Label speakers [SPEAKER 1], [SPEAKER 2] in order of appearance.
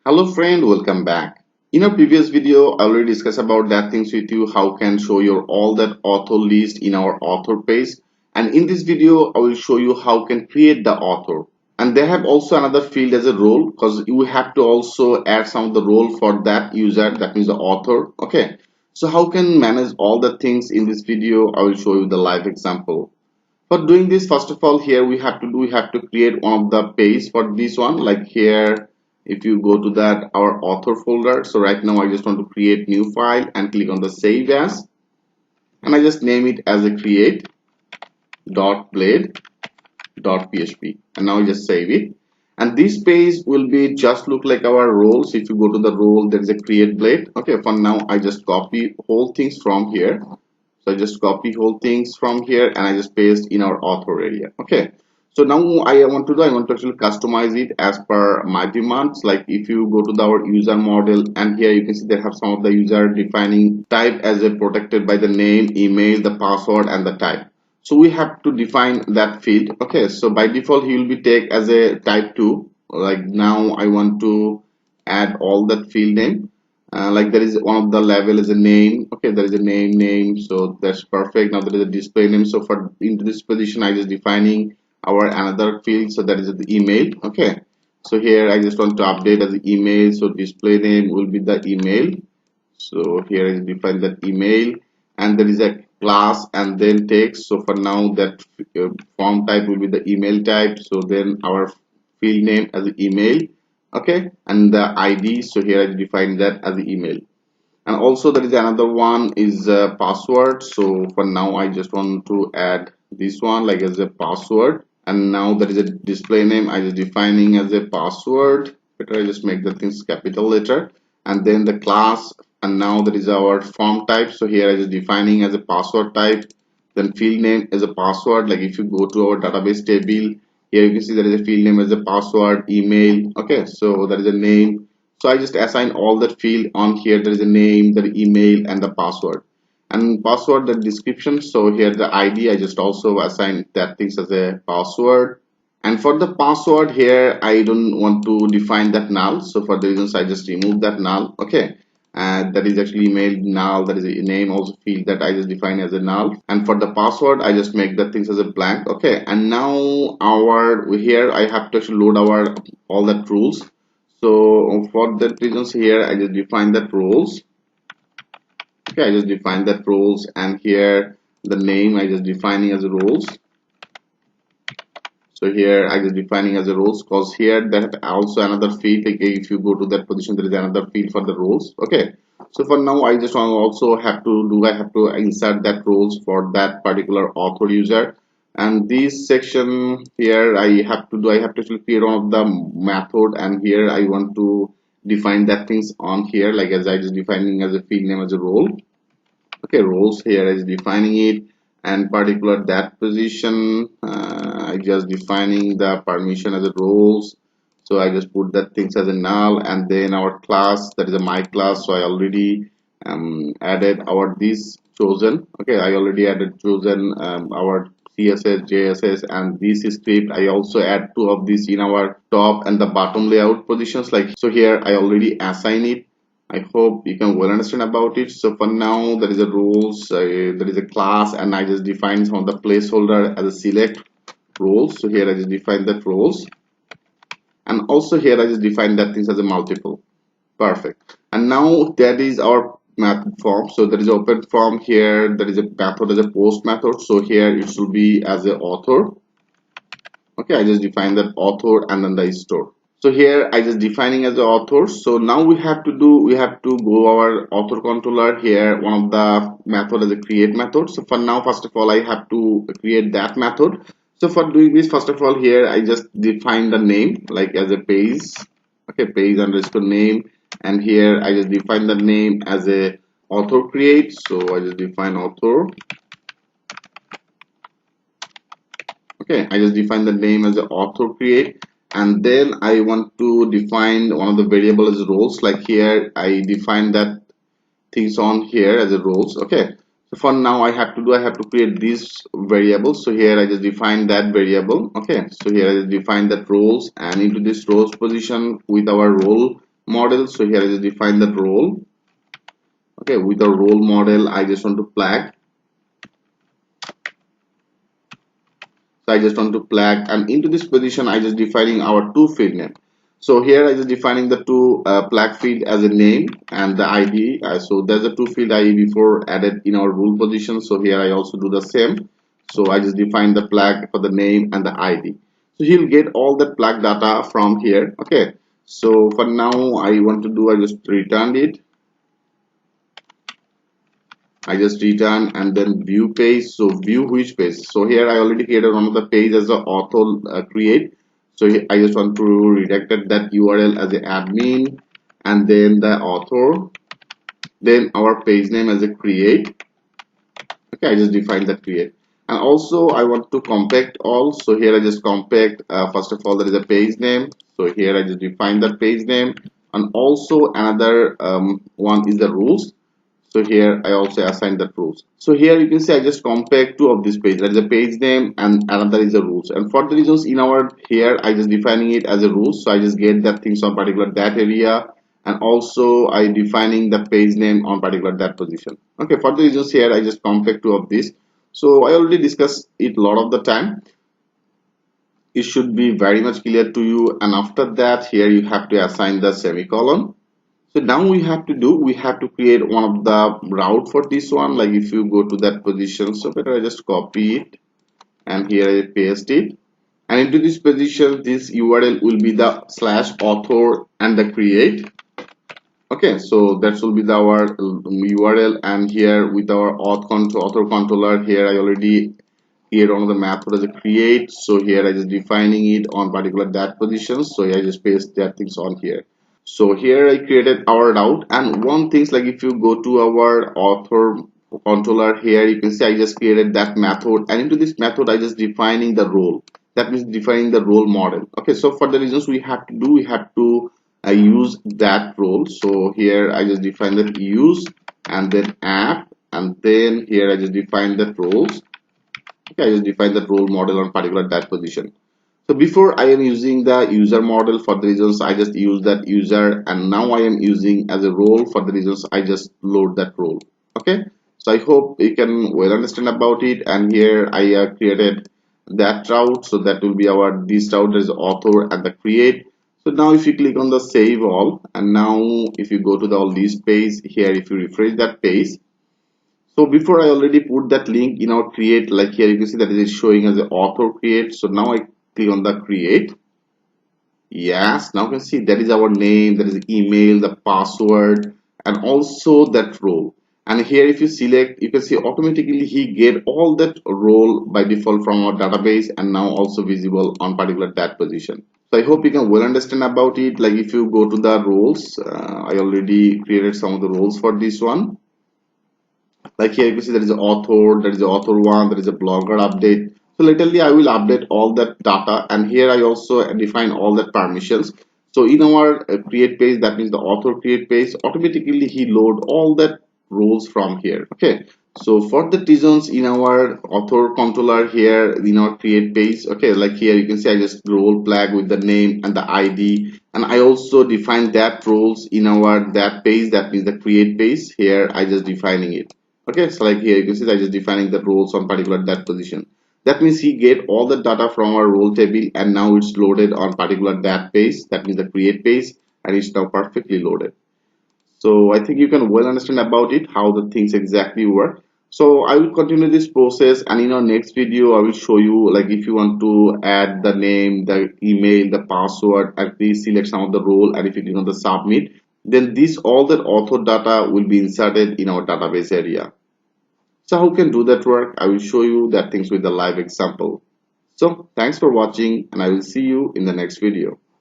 [SPEAKER 1] Hello friend, welcome back. In our previous video, I already discussed about that things with you, how can show your all that author list in our author page. And in this video, I will show you how can create the author. And they have also another field as a role because you have to also add some of the role for that user, that means the author. Okay. So how can manage all the things in this video? I will show you the live example. For doing this, first of all, here we have to create one of the page for this one. Like here, if you go to that our author folder. So right now I just want to create new file and click on the save as, and I just name it as a create.blade.php, and now I just save it. And this page will be just look like our roles. If you go to the role, there is a create blade. Okay, for now I just copy whole things from here. So I just copy whole things from here and I just paste in our author area. Okay. So now I want to actually customize it as per my demands. Like if you go to our user model, and here you can see they have some of the user defining type as a protected by the name, email, the password, and the type. So we have to define that field. Okay. So by default he will be take as a type 2. Like now I want to add all that field name. Like there is one of the level is a name. Okay, there is a name, so that's perfect. Now there is a display name. So for into this position I just defining our another field, so that is the email. Okay, so here I just want to update as the email, so display name will be the email. So here I define that email, and there is a class and then text. So for now that form type will be the email type, so then our field name as email. Okay, and the ID, so here I define that as the email. And also there is another one is password. So for now I just want to add this one like as a password. And now there is a display name I just defining as a password. Better I just make the things capital letter, and then the class. And now there is our form type, so here I just defining as a password type. Then field name as a password. Like if you go to our database table, here you can see there is a field name as a password, email. Okay, so there is a name. So I just assign all that field on here. There is a name, the email, and the password. And password the description. So here the ID I just also assign that things as a password. And for the password here I don't want to define that null. So for the reasons I just remove that null. Okay. And that is actually email null, that is a name also field that I just define as a null, and for the password I just make the things as a blank. Okay, and now our here I have to actually load our all that rules. So for that reasons here I just define that rules. Okay, I just define that rules, and here the name I just defining as a rules. So here I just defining as a rules, because here that also another field. Like if you go to that position, there is another field for the rules. Okay, so for now I just want to also have to do, I have to insert that rules for that particular author user. And this section here I have to actually create one of the method, and here I want to define that things on here, like as I just defining as a field name as a role. Okay, roles here is defining it, and particular that position I just defining the permission as a roles. So I just put that things as a null, and then our class, that is a my class. So I already added our this chosen. Okay, I already added chosen our CSS, JSS, and this script. I also add two of these in our top and the bottom layout positions. Like so here I already assign it. I hope you can well understand about it. So for now there is a rules, there is a class, and I just define some of the placeholder as a select roles. So here I just define that roles, and also here I just define that things as a multiple. Perfect. And now that is our method form. So there is open form here, there is a method as a post method. So here it should be as a author. Okay, I just define that author, and then the store. So here I just defining as the author. So now we have to go our author controller here, one of the method as a create method. So for now, first of all, I have to create that method. So for doing this, first of all, here I just define the name like as a page. Okay, page underscore name, and here I just define the name as a author create. So I just define author. Okay, I just define the name as the author create, and then I want to define one of the variable as roles. Like here I define that things on here as a roles. Okay, so for now I have to create this variable. So here I just define that variable. Okay, so here I just define that roles, and into this roles position with our role model. So here I just define that role. Okay, with the role model, I just want to flag. So I just want to flag, and into this position, I just defining our two field name. So here I just defining the two flag field as a name and the ID. So there's a two field ID before added in our rule position. So here I also do the same. So I just define the flag for the name and the ID. So he'll get all the flag data from here. Okay. So for now, I want to do, I just returned it. I just return and then view page. So view which page? So here I already created one of the page as the author create. So here I just want to redirect that URL as the admin and then the author, then our page name as a create. Okay, I just defined that create. And also I want to compact all. So here I just compact, first of all, there is a page name. So here I just define that page name, and also another one is the rules. So here I also assign that rules. So here you can see I just compact two of this page. That is a page name and another is the rules. And for the reasons in our here I just defining it as a rules. So I just get that things on particular that area, and also I defining the page name on particular that position. Okay, for the reasons here I just compact two of this. So I already discussed it a lot of the time. It should be very much clear to you. And after that, here you have to assign the semicolon. So now we have to do, we have to create one of the route for this one. Like if you go to that position, so better I just copy it and here I paste it. And into this position, this URL will be the / author and the create. Okay, so that will be our URL, and here with our author controller, here I already create one of the method as a create. So here I just defining it on particular that position. So I just paste that things on here. So here I created our route, and one thing's like if you go to our author controller here, you can see I just created that method, and into this method I just defining the role. That means defining the role model. Okay, so for the reasons we have to do, we have to use that role. So here I just define that use and then app, and then here I just define that roles. Okay, I just define that role model on particular that position. So before I am using the user model, for the reasons I just use that user, and now I am using as a role for the reasons I just load that role. Okay, so I hope you can well understand about it. And here I created that route, so that will be our this route is author and the create. So now if you click on the save all, and now if you go to the all these page here, if you refresh that page, so before I already put that link in our create, like here you can see that it is showing as the author create. So now I click on the create. Yes, now you can see that is our name, that is the email, the password, and also that role. And here if you select, you can see automatically he get all that role by default from our database, and now also visible on particular that position. So I hope you can well understand about it. Like if you go to the roles, I already created some of the roles for this one. Like here you can see there is an author, there is an author one, there is a blogger update. So literally I will update all that data, and here I also define all that permissions. So in our create page, that means the author create page, automatically he load all that roles from here. Okay, so for the reasons in our author controller here in our create page, okay, like here you can see I just role flag with the name and the ID, and I also define that roles in our that page, that means the create page. Here I just defining it. Okay, so like here you can see I just defining the roles on particular that position. That means he get all the data from our role table, and now it's loaded on particular that page, that means the create page, and it's now perfectly loaded. So I think you can well understand about it, how the things exactly work. So I will continue this process, and in our next video I will show you like if you want to add the name, the email, the password, and please select some of the role, and if you click on the submit, then this all that author data will be inserted in our database area. So how can do that work? I will show you that things with a live example. So thanks for watching, and I will see you in the next video.